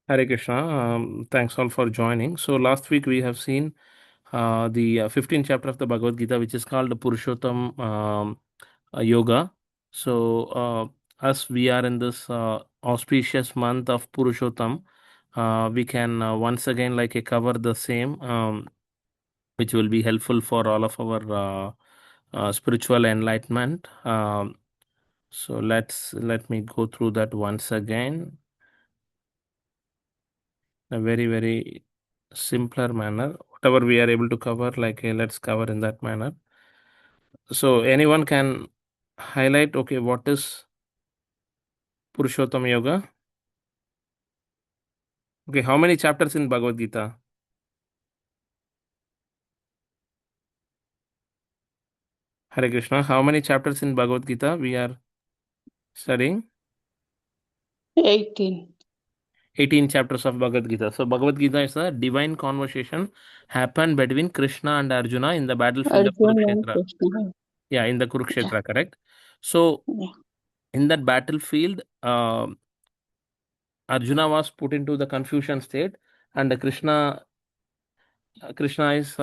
Hare Krishna. Thanks all for joining. So last week we have seen the 15th chapter of the Bhagavad Gita, which is called the Purushottam Yoga. So as we are in this auspicious month of Purushottam, we can once again cover the same, which will be helpful for all of our spiritual enlightenment. So let me go through that once again. A very simpler manner. Whatever we are able to cover, let's cover in that manner. So anyone can highlight, okay, what is Purushottam Yoga? Okay, how many chapters in Bhagavad Gita? Hare Krishna, how many chapters in Bhagavad Gita we are studying? 18. 18 chapters of Bhagavad Gita. So Bhagavad Gita is a divine conversation happened between Krishna and Arjuna in the battlefield of Arjuna and Kurukshetra. Krishna. Yeah, in the Yeah. Kurukshetra, correct? So Yeah. in that battlefield, Arjuna was put into the confusion state, and Krishna is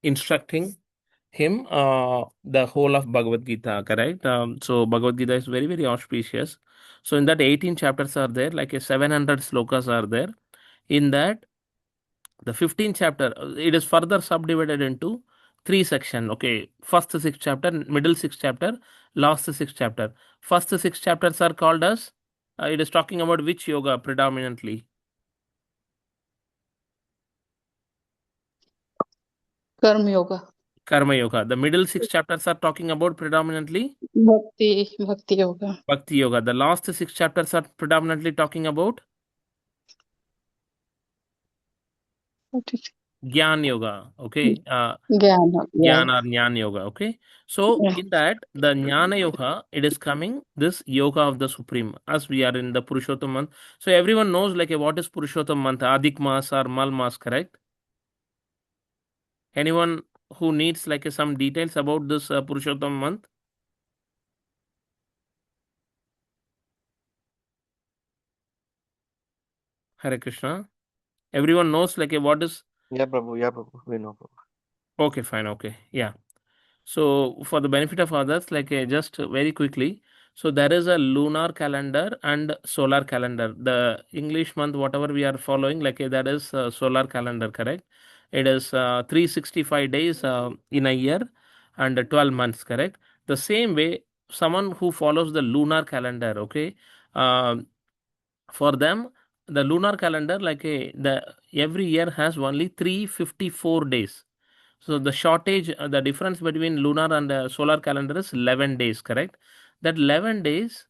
instructing him the whole of Bhagavad Gita, correct? So Bhagavad Gita is very auspicious. So in that 18 chapters are there, 700 slokas are there. In that, the 15th chapter, it is further subdivided into three sections. Okay, first six chapter, middle six chapter, last six chapter. First six chapters are called as, it is talking about which yoga predominantly? Karma Yoga. Karma Yoga. The middle six chapters are talking about predominantly Bhakti Yoga. Bhakti Yoga. The last six chapters are predominantly talking about Gyan Yoga. Okay. Jnana. Yeah. Gyan or Jnana Yoga. Okay. So Yeah. in that, the Jnana Yoga, it is coming this Yoga of the Supreme, as we are in the Purushottam month. So everyone knows what is Purushottam month, Adik Mas or Mal Mas, correct? Anyone who needs some details about this Purushottam month? Hare Krishna. Everyone knows what is. Yeah, Prabhu. Yeah, Prabhu. We know, Prabhu. Okay, fine. Okay. Yeah. So for the benefit of others, just very quickly, so there is a lunar calendar and solar calendar. The English month, whatever we are following, that is solar calendar, correct? It is 365 days in a year and 12 months, correct? The same way, someone who follows the lunar calendar, okay, uh, for them, the lunar calendar, the every year has only 354 days. So the shortage, the difference between lunar and solar calendar is 11 days, correct? That 11 days,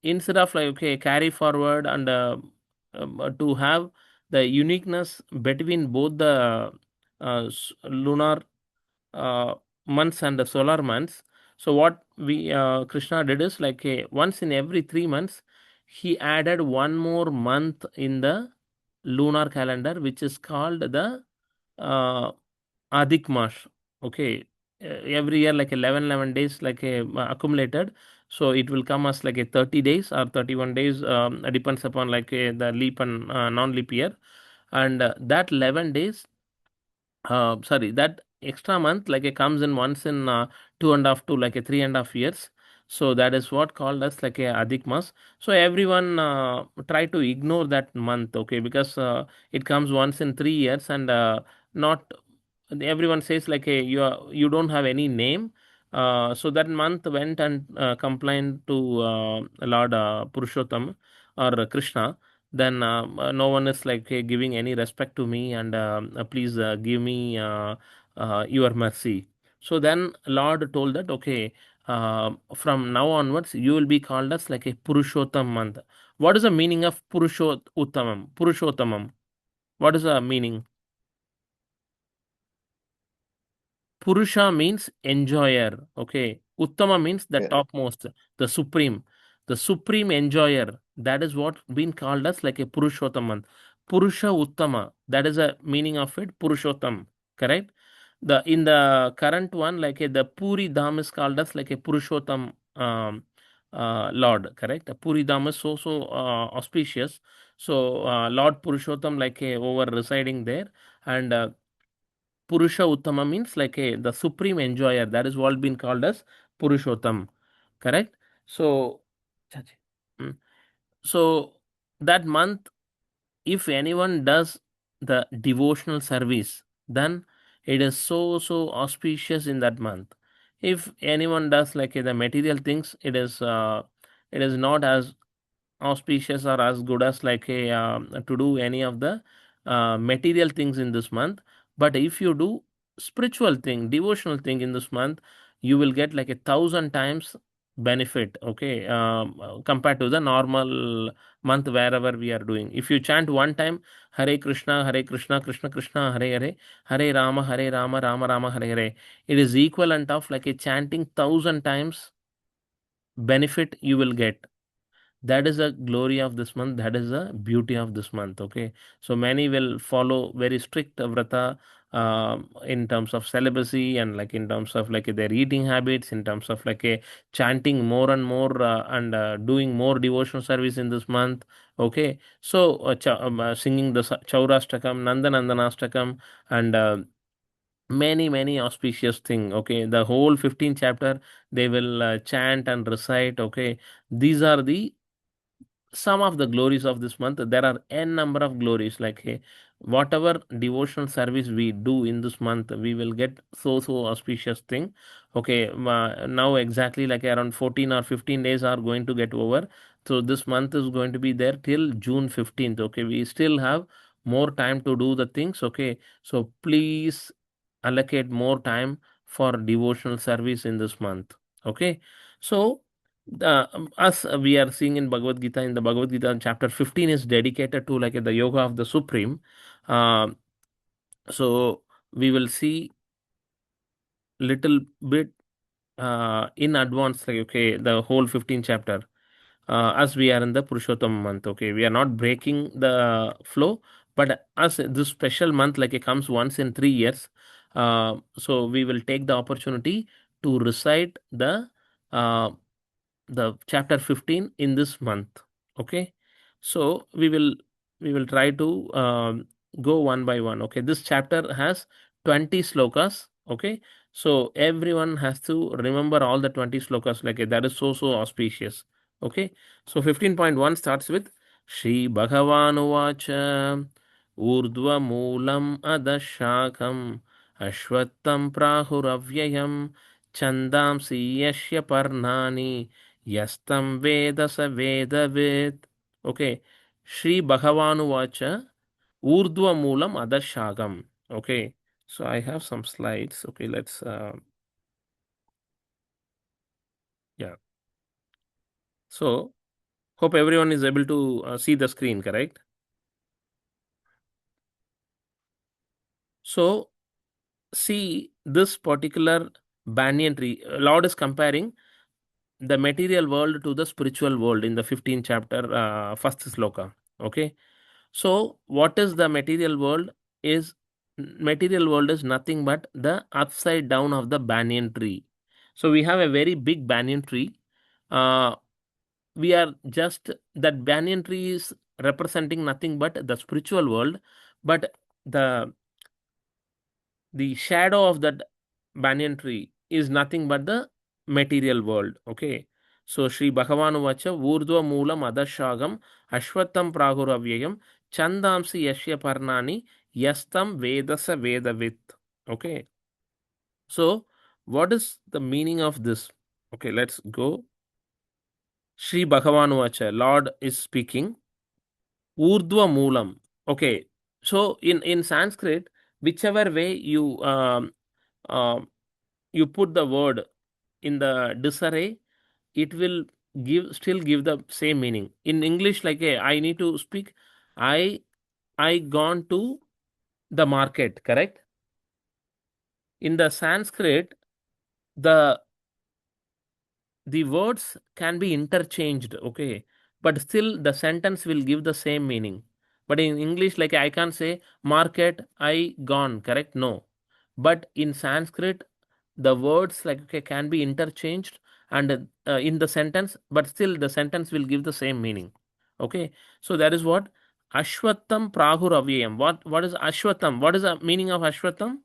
instead of carry forward and to have the uniqueness between both the lunar uh, months and the solar months. So what we Krishna did is once in every 3 months, he added one more month in the lunar calendar, which is called the uh, Adik Mas. Okay, every year 11 days accumulated. So it will come as a 30 days or 31 days, depends upon the leap and non-leap year. And that 11 days, sorry, that extra month it comes in once in 2.5 to 3.5 years. So that is what called as a Adhik Mas. So everyone try to ignore that month, okay, because it comes once in 3 years, and not everyone says you don't have any name. So that month went and complained to Lord Purushottam or Krishna. Then no one is giving any respect to me, and please give me your mercy. So then Lord told that, okay, from now onwards you will be called as a Purushottam month. What is the meaning of Purushottamam? What is the meaning? Purusha means enjoyer. Okay. Uttama means the Yeah. topmost, the supreme enjoyer. That is what been called as a Purushottam. Purusha Uttama. That is the meaning of it. Purushottam. Correct? The in the current one, the Puri Dham is called as a Purushottam Lord, correct? Puridam is so auspicious. So Lord Purushottam like a over residing there, and Purusha Uttama means like a the supreme enjoyer. That is what been called as Purushottam, correct? So, Chachi. Mm. So that month, if anyone does the devotional service, then it is so auspicious in that month. If anyone does like the material things, it is not as auspicious or as good as like a to do any of the material things in this month. But if you do spiritual thing, devotional thing in this month, you will get like 1,000 times benefit, okay, compared to the normal month wherever we are doing. If you chant one time Hare Krishna, Hare Krishna, Krishna Krishna, Hare Hare, Hare Rama, Hare Rama, Rama Rama, Hare Hare, it is equivalent of like a chanting 1,000 times benefit you will get. That is the glory of this month, that is the beauty of this month, okay. So many will follow very strict vrata in terms of celibacy, and like in terms of like their eating habits, in terms of like a chanting more and more and doing more devotional service in this month, okay. So singing the Chaurashtakam, Nandanandanastakam, and many auspicious thing, okay. The whole 15th chapter they will chant and recite, okay. These are the some of the glories of this month. There are n number of glories, like hey, whatever devotional service we do in this month, we will get so auspicious thing, okay. Now exactly like around 14 or 15 days are going to get over, so this month is going to be there till June 15th, okay. We still have more time to do the things, okay. So please allocate more time for devotional service in this month, okay. So as we are seeing in Bhagavad Gita, in the Bhagavad Gita, chapter 15 is dedicated to like the yoga of the Supreme. Uh, so we will see little bit in advance, like okay, the whole 15 chapter. As we are in the Purushottam month, okay, we are not breaking the flow, but as this special month, like it comes once in 3 years, so we will take the opportunity to recite uh, the chapter 15 in this month, okay. So we will try to go one by one, okay. This chapter has 20 slokas, okay. So everyone has to remember all the 20 slokas, like that is so auspicious, okay. So 15.1 starts with Shri Bhagavan Urdhva Moolam Adashakam Ashwattam Prahuravyayam Chandamsi Yashya Parnani Yastam Veda Sa Vedavid. Okay. Shri Bhagavanu Vacha Urdhva Moolam Adashagam. Okay. So I have some slides. Okay, let's yeah. So hope everyone is able to see the screen, correct? So see this particular banyan tree. Lord is comparing the material world to the spiritual world in the 15th chapter, first sloka. Okay. So what is the material world? Material world is nothing but the upside down of the banyan tree. So we have a very big banyan tree. We are just that banyan tree is representing nothing but the spiritual world, but the the shadow of that banyan tree is nothing but the material world, okay. So Sri Bhagavanuvacha Urdhva Moolam Adashagam Ashwattam Prahuravyayam Chandamsi Yashya Parnani Yastam Vedasa Vedavit, okay. So what is the meaning of this? Okay, let's go. Sri Bhagavanuvacha, Lord is speaking. Urdhva Moolam, okay. So in Sanskrit, whichever way um, you put the word in the disarray, it will still give the same meaning. In English, like I need to speak, I gone to the market, correct? In the Sanskrit, the the words can be interchanged, okay, but still the sentence will give the same meaning. But in English, like I can't say market, I gone, correct? No. But in Sanskrit, the words like okay, can be interchanged, and in the sentence, but still the sentence will give the same meaning. Okay, so that is what Ashwattham Prahur Avyayam. What is Ashwattham? What is the meaning of Ashwattham?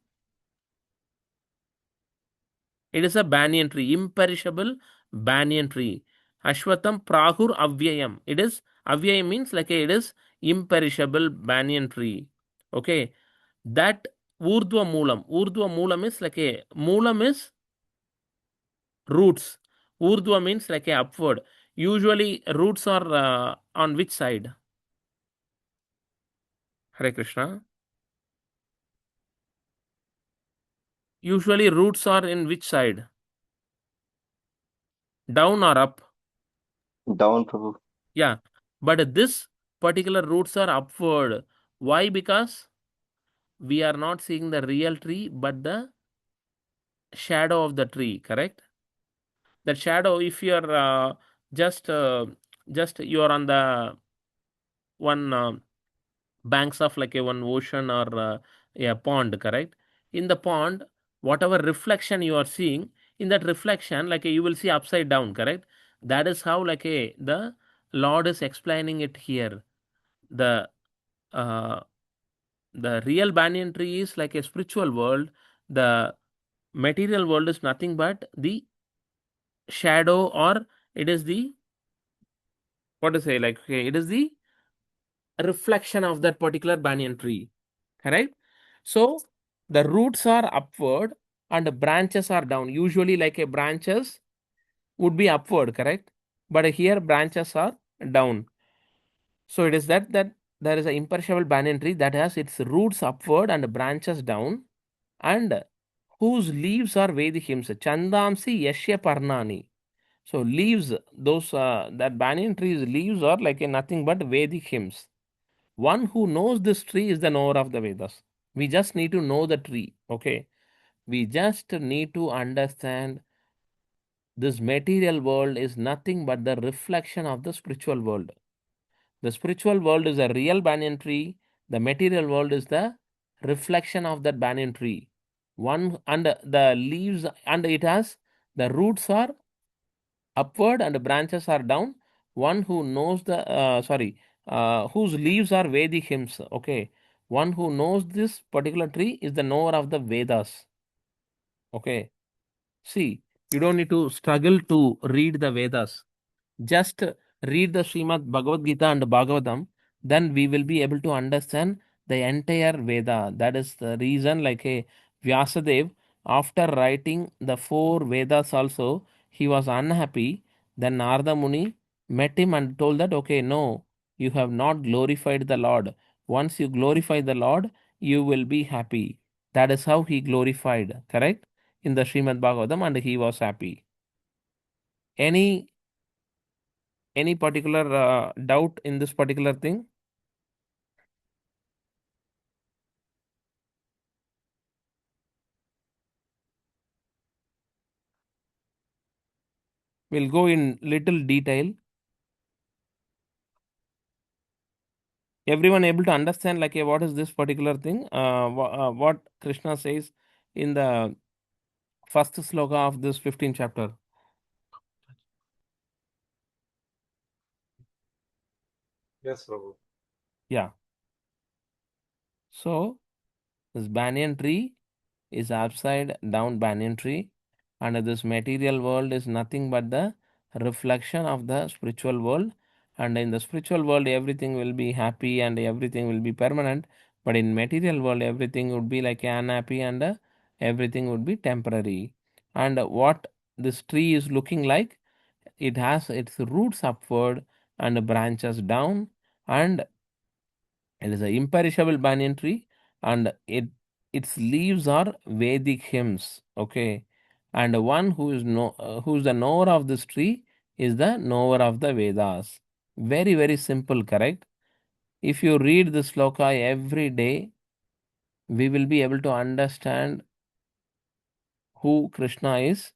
It is a banyan tree, imperishable banyan tree. Ashwattham Prahur Avyayam. It is Avyayam means like it is imperishable banyan tree. Okay, that Urdhva Moolam. Urdhva Moolam is like a Moolam is roots. Urdhva means like a upward. Usually roots are on which side? Hare Krishna. Usually roots are in which side? Down or up? Down, Prabhu. Yeah, but this particular roots are upward. Why? Because we are not seeing the real tree, but the shadow of the tree, correct? That shadow, if you are just you are on the one banks of like a one ocean or a pond, correct? In the pond, whatever reflection you are seeing, in that reflection, like you will see upside down, correct? That is how like the Lord is explaining it here. The uh, the real banyan tree is like a spiritual world. The material world is nothing but the shadow, or it is the, what to say, like okay, it is the reflection of that particular banyan tree, correct? So the roots are upward and the branches are down. Usually like a branches would be upward, correct? But here branches are down. So it is that there is an imperishable banyan tree that has its roots upward and branches down, and whose leaves are Vedic hymns. Chandamsi Yashya Parnani. So leaves, those that banyan tree's leaves are like a nothing but Vedic hymns. One who knows this tree is the knower of the Vedas. We just need to know the tree. Okay. We just need to understand this material world is nothing but the reflection of the spiritual world. The spiritual world is a real banyan tree. The material world is the reflection of that banyan tree. One, and the leaves, and it has the roots are upward and the branches are down. One who knows the whose leaves are Vedic hymns. Okay, one who knows this particular tree is the knower of the Vedas. Okay, see, you don't need to struggle to read the Vedas. Just read the Srimad Bhagavad Gita and Bhagavatam, then we will be able to understand the entire Veda. That is the reason, like a Vyasadev, after writing the four Vedas also, he was unhappy. Then Narada Muni met him and told that, okay, no, you have not glorified the Lord. Once you glorify the Lord, you will be happy. That is how he glorified, correct? In the Srimad Bhagavatam, and he was happy. Any particular doubt in this particular thing? We'll go in little detail. Everyone able to understand like what is this particular thing? What Krishna says in the first sloka of this 15th chapter. Yes, Prabhu. Yeah. So this banyan tree is upside down banyan tree, and this material world is nothing but the reflection of the spiritual world. And in the spiritual world everything will be happy and everything will be permanent, but in material world everything would be like unhappy, and everything would be temporary. And what this tree is looking like, it has its roots upward and branches down, and it is an imperishable banyan tree, and its leaves are Vedic hymns. Okay, and one who is who is the knower of this tree is the knower of the Vedas. Very very simple, correct? If you read this sloka every day, we will be able to understand who Krishna is.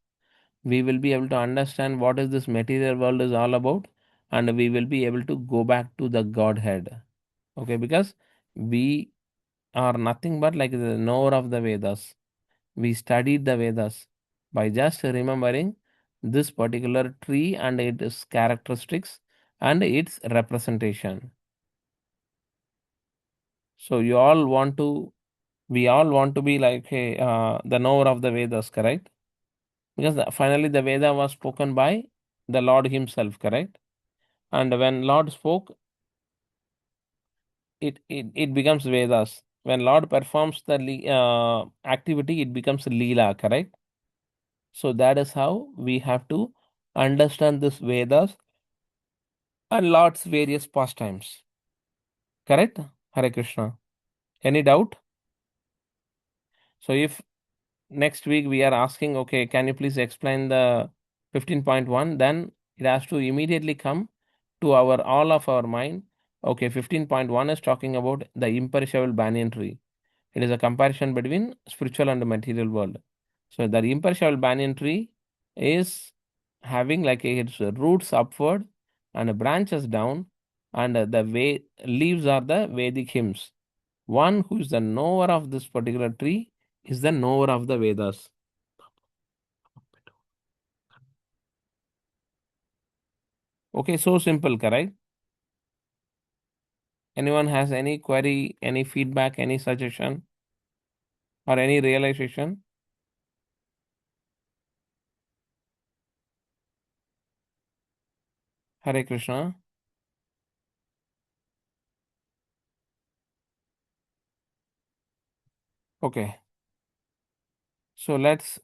We will be able to understand what is this material world is all about, and we will be able to go back to the Godhead. Okay, because we are nothing but like the knower of the Vedas. We studied the Vedas. By just remembering this particular tree and its characteristics and its representation. So we all want to be like the knower of the Vedas, correct? Because finally the Veda was spoken by the Lord himself, correct? And when Lord spoke, it becomes Vedas. When Lord performs the activity, it becomes Leela, correct? So that is how we have to understand this Vedas and Lord's various pastimes. Correct? Hare Krishna. Any doubt? So if next week we are asking, okay, can you please explain the 15.1? Then it has to immediately come to all of our mind. Okay, 15.1 is talking about the imperishable banyan tree. It is a comparison between spiritual and the material world. So the imperishable banyan tree is having like its roots upward and branches down, and the leaves are the Vedic hymns. One who is the knower of this particular tree is the knower of the Vedas. Okay, so simple, correct? Anyone has any query, any feedback, any suggestion, or any realization? Hare Krishna. Okay, so let's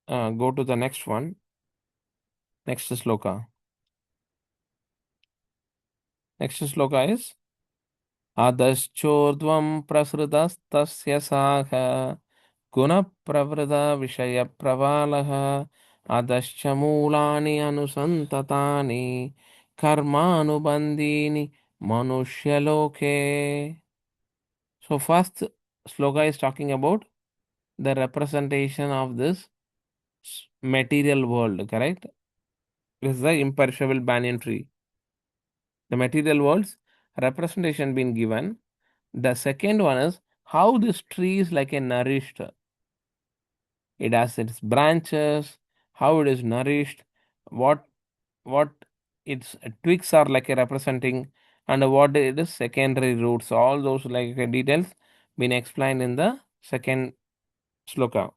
go to the next one. Next sloka. Next sloka is Adashchodvam prasrutastasya saha gunapravrada vishaya pravalaha adascha mulani anusantatani karmanubandini manushya. So first sloka is talking about the representation of this material world, correct? This is the imperishable banyan tree. The material world's representation being given. The second one is how this tree is like a nourished. It has its branches, how it is nourished, what what its twigs are like a representing, and what it is secondary roots. All those like details been explained in the second sloka.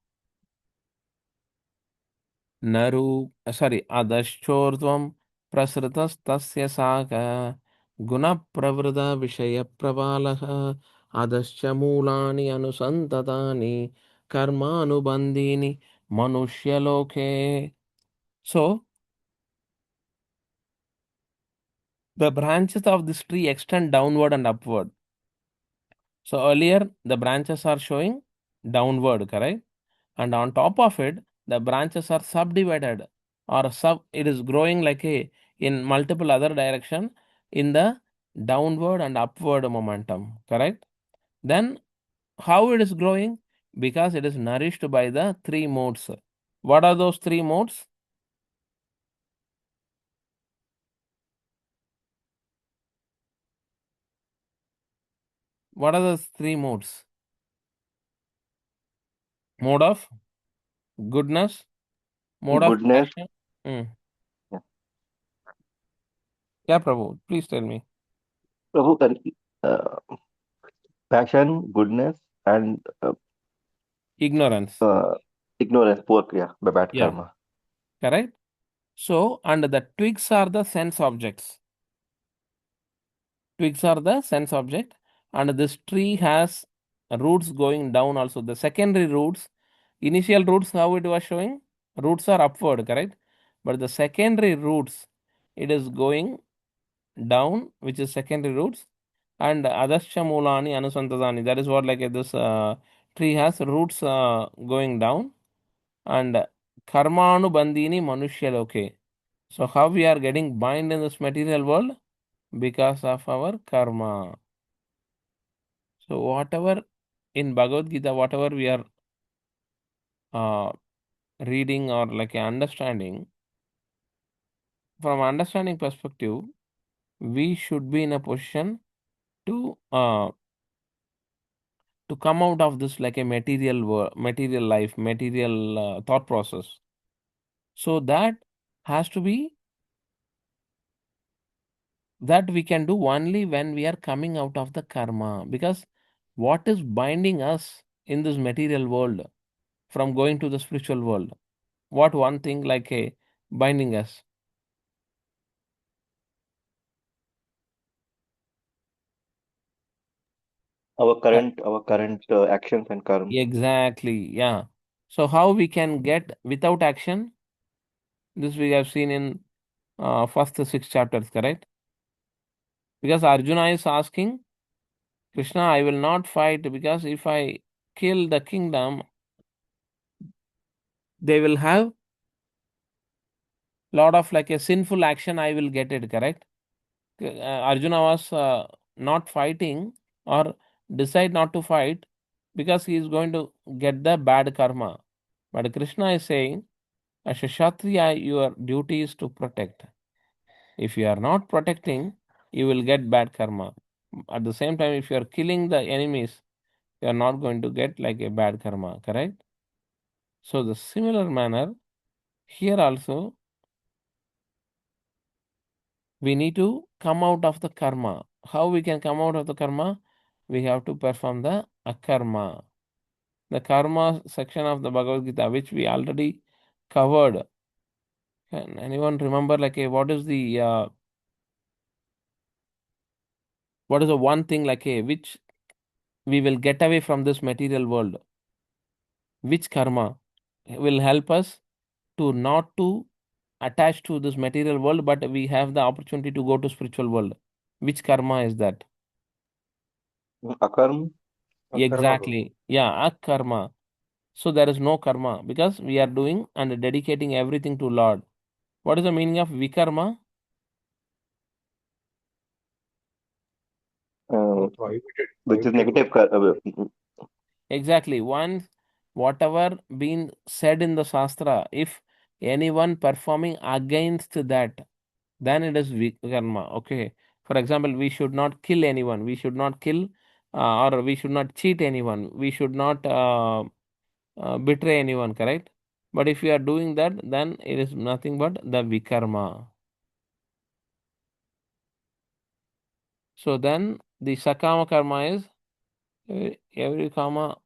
अदश्चोर्ध्वं प्रसृतस्तस्य साक गुणप्रवृद विषयप्रबालः अधश्च मूलानि अनुसन्ततानि कर्मानुबन्धीनि मनुष्यलोके. So, the branches of this tree extend downward and upward. So, earlier the branches are showing downward, correct? And on top of it, the branches are subdivided or it is growing like a in multiple other direction in the downward and upward momentum, correct? Then how it is growing? Because it is nourished by the three modes. What are those three modes? What are those three modes? Mode of goodness, mode of Goodness. action. Hmm. Yeah. Yeah, Prabhu, please tell me. Prabhu, passion, goodness, and Ignorance. ignorance, poor, yeah, bad Yeah, karma. correct. So, and the twigs are the sense objects. Twigs are the sense object, and this tree has roots going down also. The secondary roots, initial roots, how it was showing, roots are upward, correct? But the secondary roots, it is going down, which is secondary roots, and adascha mulani anusantadani. That is what like this tree has roots going down, and karmanu bandini manushya loke. So how we are getting bind in this material world? Because of our karma. So whatever in Bhagavad Gita, whatever we are uh, reading or like understanding, from understanding perspective, we should be in a position to come out of this like a material life, material thought process, so that has to be that we can do only when we are coming out of the karma. Because what is binding us in this material world from going to the spiritual world? What one thing like a binding us? Our current actions and karma. Exactly, yeah. So how we can get without action? This we have seen in first 6 chapters, correct? Because Arjuna is asking Krishna, I will not fight because if I kill the kingdom, they will have lot of like a sinful action. I will get it, correct? Arjuna was not fighting or decide not to fight because he is going to get the bad karma. But Krishna is saying, as a Kshatriya, your duty is to protect. If you are not protecting, you will get bad karma. At the same time, if you are killing the enemies, you are not going to get like a bad karma, correct? So the similar manner, here also, we need to come out of the karma. How we can come out of the karma? We have to perform the akarma. The karma section of the Bhagavad Gita, which we already covered. Can anyone remember like what is the one thing like which we will get away from this material world? Which karma will help us to not to attach to this material world, but we have the opportunity to go to spiritual world? Which karma is that? Akarma. Exactly. Yeah, akarma. So there is no karma because we are doing and dedicating everything to Lord. What is the meaning of vikarma? Which is negative. Exactly. Once whatever been said in the Shastra, if anyone performing against that, then it is vikarma. Okay. For example, we should not kill anyone. We should not kill or we should not cheat anyone. We should not betray anyone, correct? But if you are doing that, then it is nothing but the vikarma. So then the sakama karma is every karma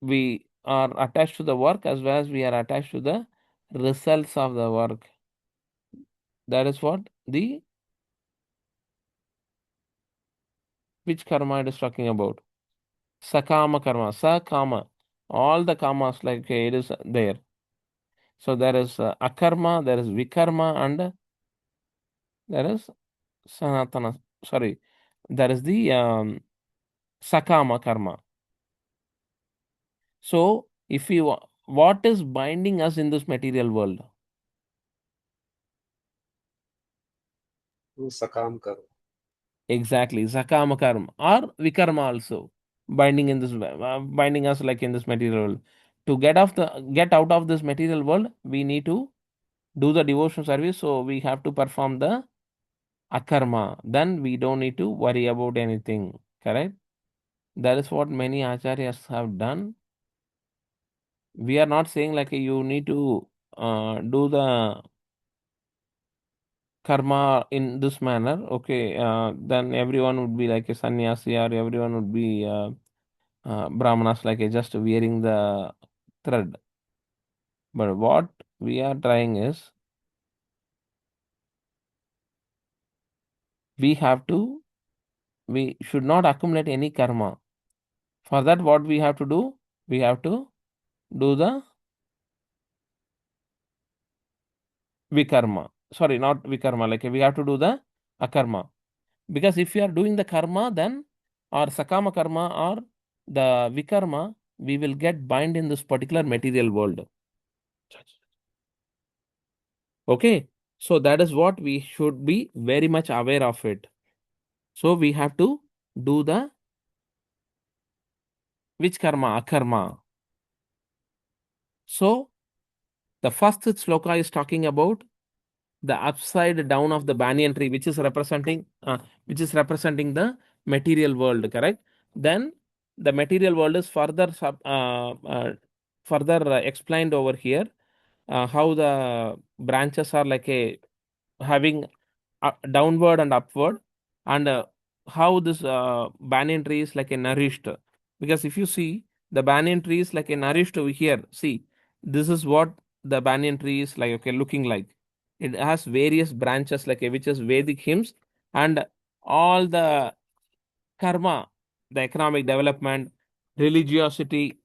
we are attached to the work as well as we are attached to the results of the work. That is what the which karma it is talking about. Sakama karma, sakama. All the karmas like it is there. So there is akarma, there is vikarma, and there is sanatana. Sorry, there is the sakama karma. So if you what is binding us in this material world? Sakam karma. Exactly, sakama karma or vikarma also binding in this binding us like in this material world. To get out of this material world, we need to do the devotion service. So we have to perform the akarma. Then we don't need to worry about anything. Correct? That is what many acharyas have done. We are not saying like you need to do the karma in this manner. Okay, then everyone would be like a sannyasi or everyone would be brahmanas like just wearing the thread. But what we are trying is we should not accumulate any karma. For that, what we have to do? We have to do the vikarma. Sorry, not vikarma. Like we have to do the akarma. Because if we are doing the karma, then or sakama karma or the vikarma, we will get bind in this particular material world. Okay, so that is what we should be very much aware of it. So we have to do the which karma? Akarma. So the first sloka is talking about the upside down of the banyan tree, which is representing the material world, correct? Then the material world is further explained over here. how the branches are like a having downward and upward, and how this banyan tree is like a nourished. Because if you see the banyan tree is like a nourished over here. See, this is what the banyan tree is like, okay, looking like. It has various branches like which is Vedic hymns, and all the karma, the economic development, religiosity,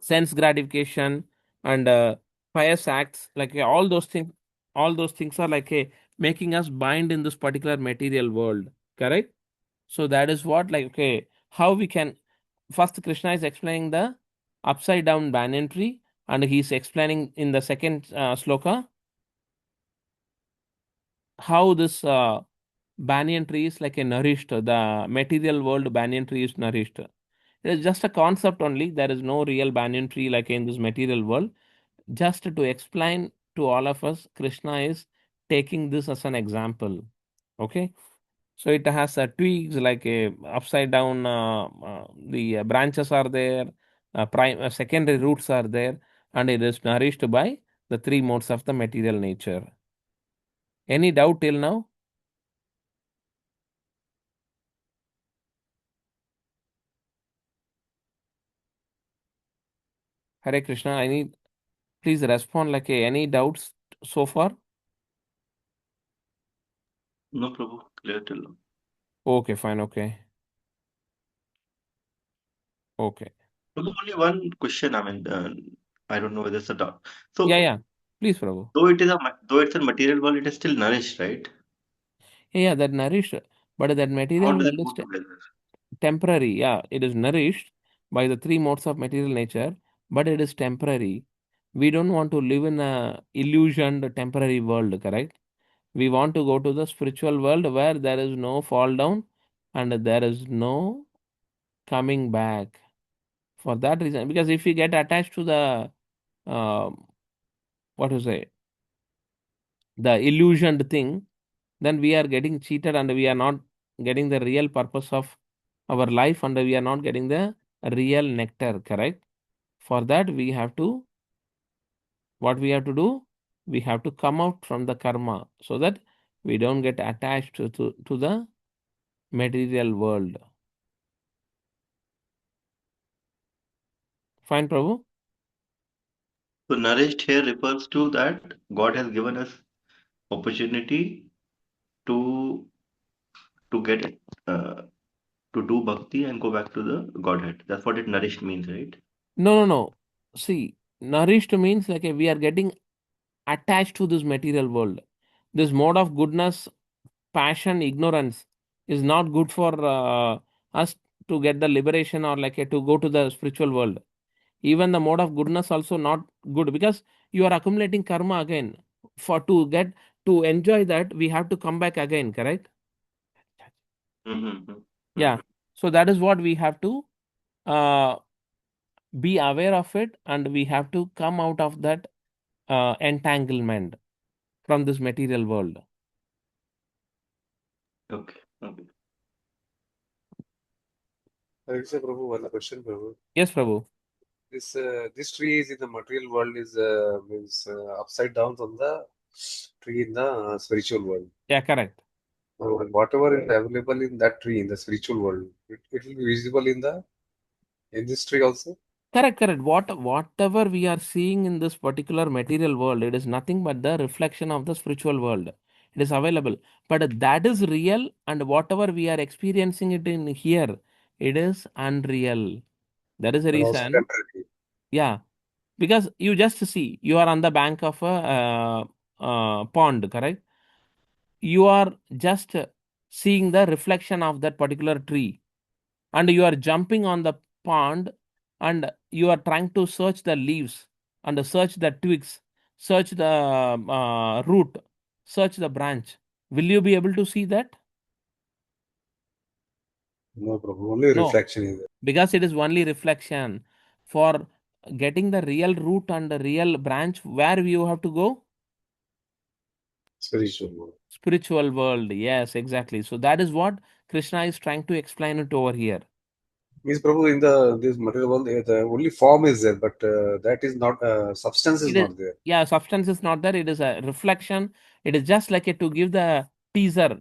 sense gratification, and pious acts, like all those things are like a making us bind in this particular material world, correct? So that is what, like, okay, how we can. First Krishna is explaining the upside down banyan tree, and he's explaining in the second sloka how this banyan tree is like a nourished, the material world banyan tree is nourished. It is just a concept only. There is no real banyan tree like in this material world. Just to explain to all of us, Krishna is taking this as an example. Okay. So it has twigs like a upside down, the branches are there, secondary roots are there, and it is nourished by the three modes of the material nature. Any doubt till now? Hare Krishna, I need, please respond like any doubts so far? No, Prabhu, clear till now. Okay, fine, okay. Okay. Prabhu, only one question. I mean, I don't know whether it's a doubt. Yeah, So, yeah. Please, Prabhu. though it's a material world, it is still nourished, right? Yeah, that nourished, but that How material does it world is go together? temporary. Yeah, it is nourished by the three modes of material nature, but it is temporary. We don't want to live in a illusioned temporary world, correct? We want to go to the spiritual world where there is no fall down and there is no coming back. For that reason, because if we get attached to the what to say, the illusioned thing, then we are getting cheated and we are not getting the real purpose of our life, and we are not getting the real nectar, correct? For that, we have to, what we have to do? We have to come out from the karma so that we don't get attached to the material world. Fine, Prabhu? So, nourished here refers to that God has given us opportunity to get uh, to do bhakti and go back to the Godhead. That's what it nourished means, right? No, no, no. See, nourished means like we are getting attached to this material world. This mode of goodness, passion, ignorance is not good for us to get the liberation or like to go to the spiritual world. Even the mode of goodness also not good, because you are accumulating karma again. For to get to enjoy that, we have to come back again, correct? Mm-hmm. Yeah. Mm-hmm. So that is what we have to uh, be aware of it, and we have to come out of that entanglement from this material world. Okay. Okay. Actually, Prabhu, one question, Prabhu. Yes, Prabhu. This tree is in the material world is means upside down on the tree in the spiritual world. Yeah, correct. Whatever is available in that tree in the spiritual world, it will be visible in this tree also. Correct, correct. Whatever we are seeing in this particular material world, it is nothing but the reflection of the spiritual world. It is available. But that is real, and whatever we are experiencing it in here, it is unreal. That is the And also reason. temporary. Yeah. Because you just see, you are on the bank of a pond, correct? You are just seeing the reflection of that particular tree, and you are jumping on the pond, and you are trying to search the leaves and search the twigs, search the root, search the branch. Will you be able to see that? No, Prabhu, only No, reflection is there. because it is only reflection. For getting the real root and the real branch, where you have to go? Spiritual world. Spiritual world. Yes, exactly. So that is what Krishna is trying to explain it over here. Means Prabhu, in this material world, the only form is there, but that is not substance is It is, not there. yeah, substance is not there. It is a reflection. It is just like a, to give the teaser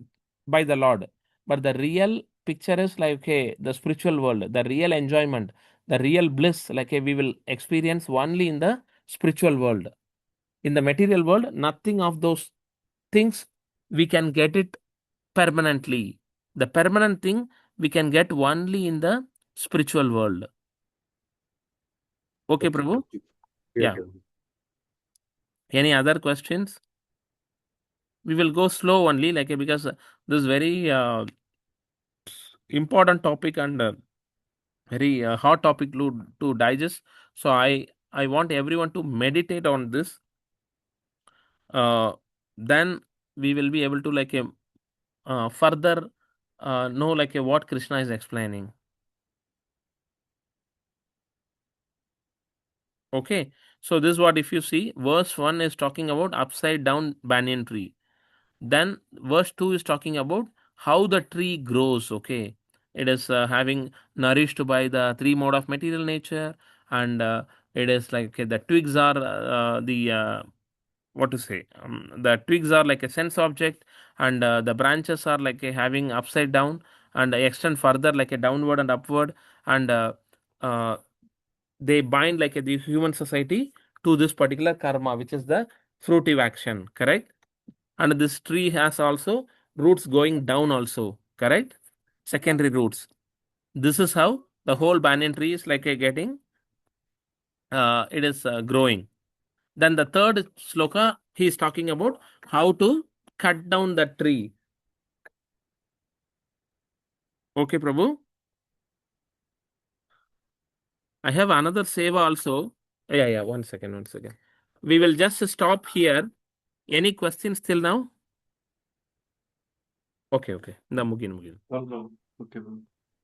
by the Lord. But the real picture is like, okay, the spiritual world, the real enjoyment, the real bliss, like we will experience only in the spiritual world. In the material world, nothing of those things we can get it permanently. The permanent thing we can get only in the spiritual world. Okay, Prabhu? Yeah. Any other questions? We will go slow only, like because this is very important topic and very hot topic to digest. So I want everyone to meditate on this. Then we will be able to like further know like what Krishna is explaining. Okay, so this is what, if you see, verse 1 is talking about upside down banyan tree. Then verse 2 is talking about how the tree grows. Okay, it is having nourished by the three mode of material nature, and it is like, okay, the twigs are the what to say, the twigs are like a sense object, and the branches are like having upside down and extend further like a downward and upward, and uh, they bind like the human society to this particular karma, which is the fruitive action, correct? And this tree has also roots going down also, correct? Secondary roots. This is how the whole banyan tree is like getting it is growing. Then the third sloka, he is talking about how to cut down the tree. Okay, Prabhu. I have another seva also. Yeah. 1 second. We will just stop here. Any questions till now? Okay. The mugin. No. Okay, bro.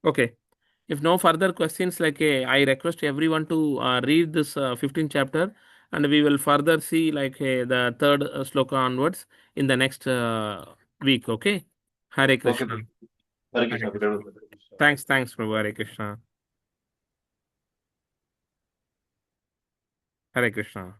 Okay. If no further questions, like I request everyone to read this 15th chapter, and we will further see like the third sloka onwards in the next week. Okay. Hare Krishna. Okay, Hare Krishna. Krishna. Thanks, Prabhu. Hare Krishna. Hare Krishna.